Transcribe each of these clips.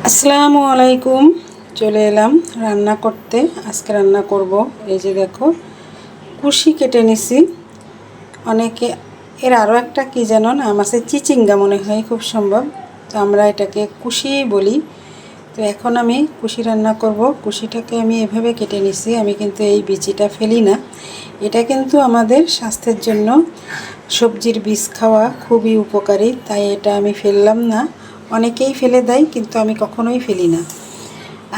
আসসালামু আলাইকুম। চলে এলাম রান্না করতে। আজকে রান্না করব, এই যে দেখো কুশি কেটে নিছি। অনেকে এর আরও একটা কি জানো না, মাছের চিচিঙ্গা মনে হয় খুব সম্ভব, তো আমরা এটাকে কুশি বলি। তো এখন আমি কুশি রান্না করব। কুশিটাকে আমি এভাবে কেটে নিছি। আমি কিন্তু এই বিচিটা ফেলি না, এটা কিন্তু আমাদের স্বাস্থ্যের জন্য সবজির বীজ খাওয়া খুবই উপকারী, তাই এটা আমি ফেললাম না। অনেকেই ফেলে দেয়, কিন্তু আমি কখনোই ফেলি না।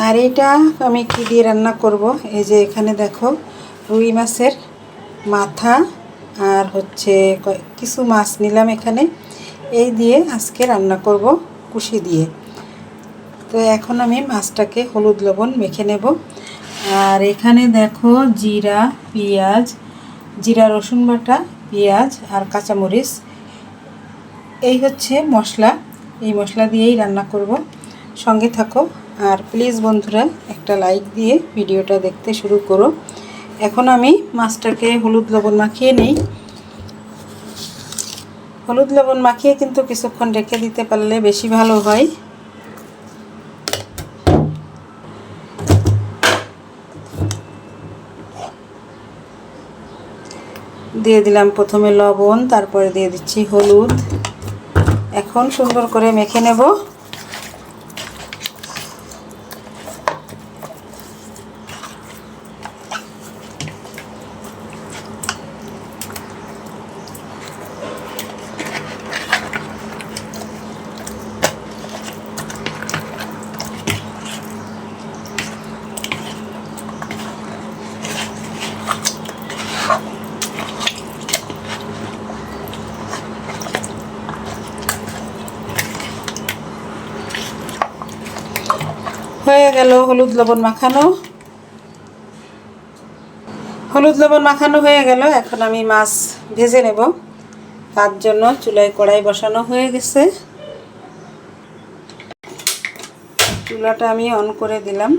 আর এটা আমি কি দিয়ে রান্না করব, এই যে এখানে দেখো রুই মাছের মাথা আর হচ্ছে কিছু মাছ নিলাম এখানে, এই দিয়ে আজকে রান্না করব কুশি দিয়ে। তো এখন আমি মাছটাকে হলুদ লবণ মেখে নেব। আর এখানে দেখো জিরা, পেঁয়াজ, জিরা রসুন বাটা, পেঁয়াজ আর কাঁচামরিচ, এই হচ্ছে মশলা। এই মশলা দিয়েই রান্না করব। সঙ্গে থাকো। আর প্লিজ বন্ধুরা একটা লাইক দিয়ে ভিডিওটা দেখতে শুরু করো। এখন আমি মাছটাকে হলুদ লবণ মাখিয়ে নিই। হলুদ লবণ মাখিয়ে কিন্তু কিছুক্ষণ রেখে দিতে পারলে বেশি ভালো হয়। দিয়ে দিলাম প্রথমে লবণ, তারপরে দিয়ে দিচ্ছি হলুদ। এখন সুন্দর করে মেখে নেব। হয়ে গেল হলুদ লবণ মাখানো। হলুদ লবণ মাখানো হয়ে গেল। এখন আমি মাছ ভেজে নেব। তার জন্য চুলায় কড়াই বসানো হয়ে গেছে। চুলাটা আমি অন করে দিলাম।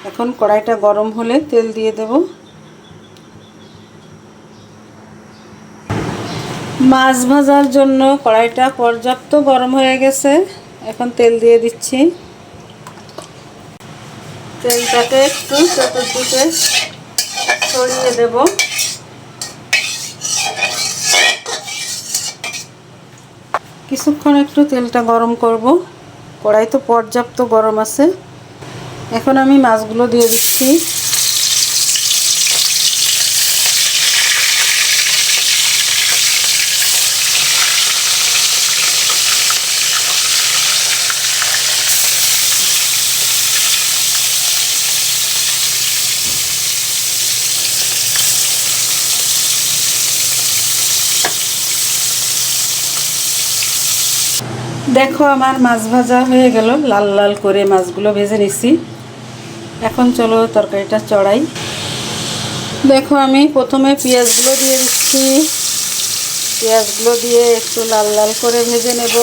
এখন কড়াইটা গরম হলে তেল দিয়ে দেব। মাছ ভাজার জন্য কড়াইটা পর্যাপ্ত গরম হয়ে গেছে। এখন তেল দিয়ে দিচ্ছি। তেলটাকে একটু চতুর্দিকে ছড়িয়ে দেব। কিছুক্ষণ একটু তেলটা গরম করব। কড়াই তো পর্যাপ্ত গরম আছে। এখন আমি মাছগুলো দিয়ে দিচ্ছি। দেখো আমার মাছ ভাজা হয়ে গেল, লাল লাল করে মাছগুলো ভেজে নিছি। এখন চলো তরকারিটা চড়াই। দেখো আমি প্রথমে পেঁয়াজগুলো দিয়ে দিচ্ছি। পেঁয়াজগুলো দিয়ে একটু লাল লাল করে ভেজে নেব।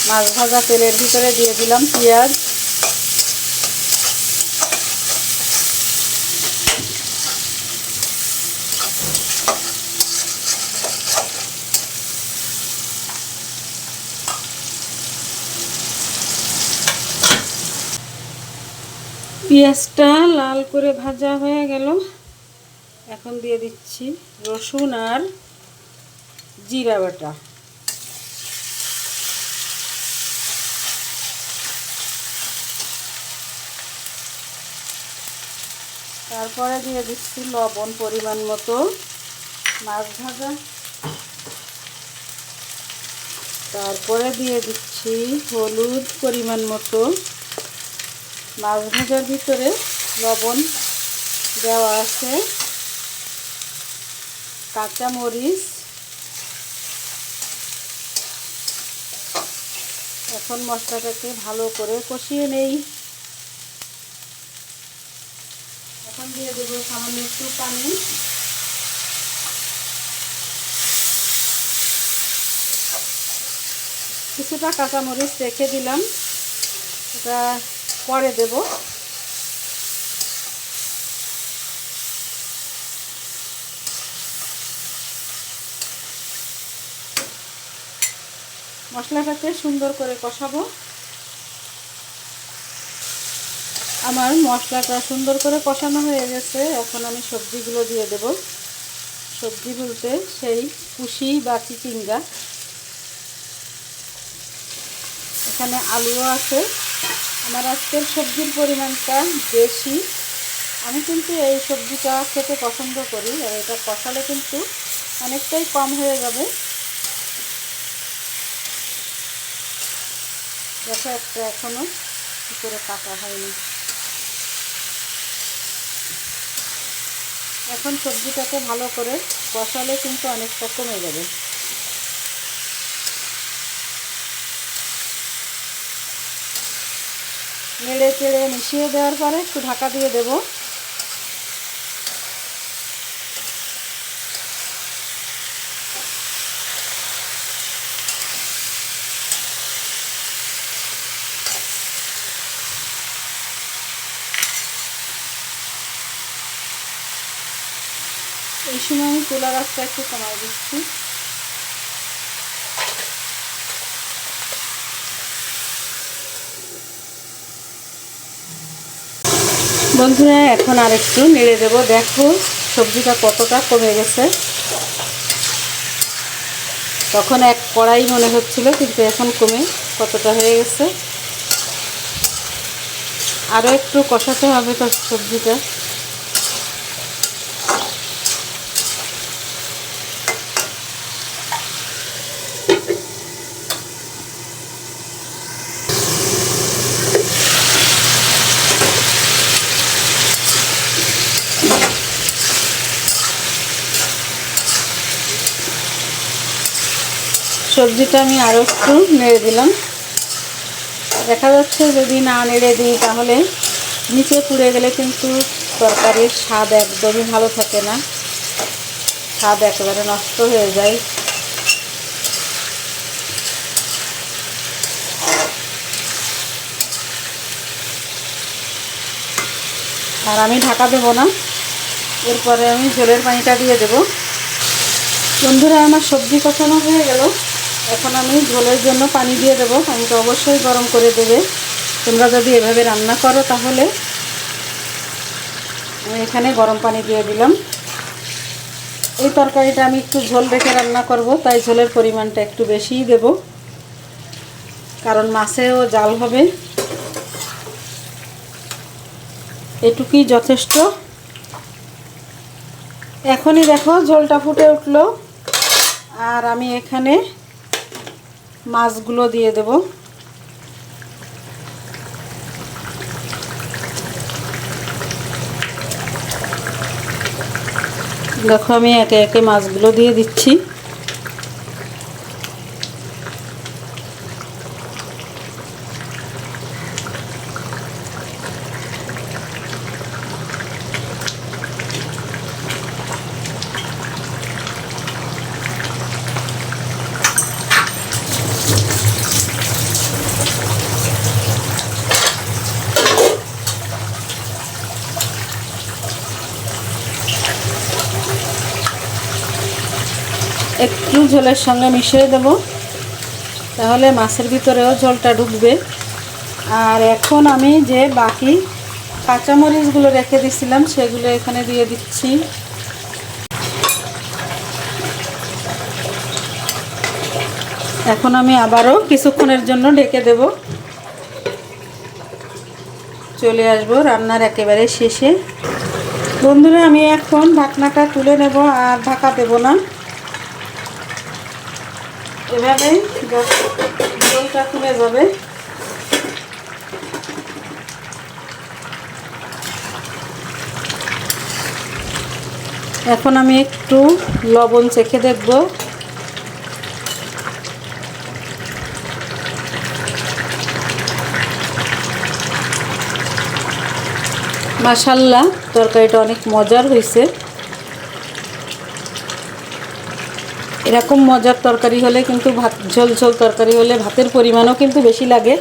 মাছ ভাজা তেলের ভিতরে দিয়ে দিলাম পেঁয়াজ। পেঁয়াজটা লাল করে ভাজা হয়ে গেল। এখন দিয়ে দিচ্ছি রসুন আর জিরা বাটা। তারপরে দিয়ে দিচ্ছি লবণ পরিমাণ মতো। মাছ ভাজা, তারপরে দিয়ে দিচ্ছি হলুদ পরিমাণ মতো। মাছ ভাজার ভিতরে লবণ দেওয়া আছে। কাঁচামরিচ। এখন মশলাটাকে ভালো করে কষিয়ে নেই। এখন দিয়ে দেবো সামান্য একটু পানি। কিছুটা কাঁচামরিচ রেখে দিলাম, এটা পরে দেব। মশলাটাকে সুন্দর করে কষাবো। আমার মশলাটা সুন্দর করে কষানো হয়ে গেছে। এখন আমি সবজিগুলো দিয়ে দেব। সবজি বলতে সেই কুশি বা চিচিঙ্গা, এখানে আলুও আছে। আমার আজকের সবজির পরিমাণটা বেশি। আমি কিন্তু এই সবজিটা খেতে পছন্দ করি, আর এটা কষালে কিন্তু অনেকটাই কম হয়ে যাবে। দেখো একটা এখনো ভিতরে কাটা হয়নি। এখন সবজিটাকে ভালো করে কষালে কিন্তু অনেকটা কমে যাবে। নেড়ে চেড়ে মিশিয়ে দেওয়ার পরে একটু ঢাকা দিয়ে দেব। এই সময় আমি চুলার আঁচটা একটু কমাই দিচ্ছি। বন্ধুরা এখন আর একটু নেড়ে দেব। দেখো সবজিটা কতটা কমে গেছে। তখন এক কড়াই মনে হচ্ছিল, কিন্তু এখন কমে কতটা হয়ে গেছে। আরও একটু কষাতে হবে তো সবজিটা। সবজিটা আমি আরও একটু নেড়ে দিলাম। দেখা যাচ্ছে যদি না নেড়ে দিই তাহলে নিচে পুড়ে গেলে কিন্তু তরকারির স্বাদ একদমই ভালো থাকে না, স্বাদ একেবারে নষ্ট হয়ে যায়। আর আমি ঢাকা দেবো না, এরপরে আমি ঝোলের পানিটা দিয়ে দেব। বন্ধুরা আমার সবজি কষানো হয়ে গেল। এখন আমি ঝোলের জন্য পানি দিয়ে দেবো। পানিটা অবশ্যই গরম করে দেবে। তোমরা যদি এভাবে রান্না করো তাহলে আমি এখানে গরম পানি দিয়ে দিলাম। এই তরকারিটা আমি একটু ঝোল রেখে রান্না করব, তাই ঝোলের পরিমাণটা একটু বেশিই দেব, কারণ মাছেও জাল হবে। এটুকুই যথেষ্ট। এখনই দেখো ঝোলটা ফুটে উঠলো, আর আমি এখানে মাছগুলো দিয়ে দেব। দেখো আমি একে একে মাছগুলো দিয়ে দিচ্ছি। একটু ঝোলের সঙ্গে মিশিয়ে দেব, তাহলে মাছের ভিতরেও ঝোলটা ঢুকবে। আর এখন আমি যে বাকি কাঁচামরিচগুলো রেখে দিয়েছিলাম সেগুলো এখানে দিয়ে দিচ্ছি। এখন আমি আবারও কিছুক্ষণের জন্য ঢেকে দেব। চলে আসব রান্নার একেবারে শেষে। বন্ধুরা আমি এখন ঢাকনাটা তুলে নেব, আর ঢাকা দেব না। এভাবেই ঝোলটা কমে যাবে। এখন আমি একটু লবণ চেখে দেখব। মাশাআল্লাহ তরকারিটা অনেক মজার হয়েছে। এরকম মজার তরকারি হলে কিন্তু ভাত ঝোল ঝোল তরকারি হলে ভাতের পরিমাণও কিন্তু বেশি লাগে।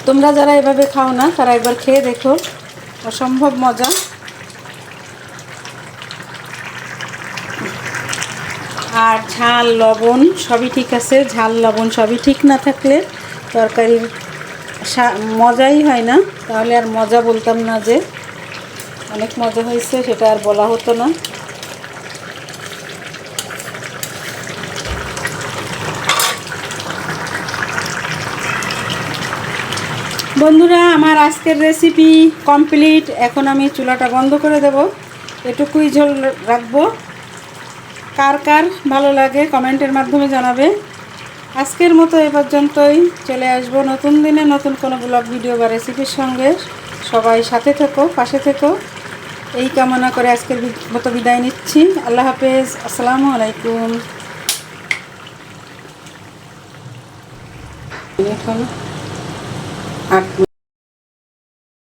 তোমরা যারা এভাবে খাও না তারা একবার খেয়ে দেখো, অসম্ভব মজা। আর ঝাল লবণ সবই ঠিক আছে। ঝাল লবণ সবই ঠিক না থাকলে তরকারির মজাই হয় না, তাহলে আর মজা বলতাম না যে অনেক মজা হয়েছে, সেটা আর বলা হতো না। বন্ধুরা, আমার আজকের রেসিপি কমপ্লিট। এখন আমি চুলাটা বন্ধ করে দেব, এটুকুই ঝোল রাখবো। কার কার ভালো লাগে কমেন্টের মাধ্যমে জানাবে। আজকের মতো এ পর্যন্তই। চলে আসবো নতুন দিনে নতুন কোনো ব্লগ ভিডিও বা রেসিপির সঙ্গে। সবাই সাথে থেকো, পাশে থেকো, এই কামনা করে আজকের মতো বিদায় নিচ্ছি। আল্লাহ হাফেজ, আসসালামু আলাইকুম। এখন 8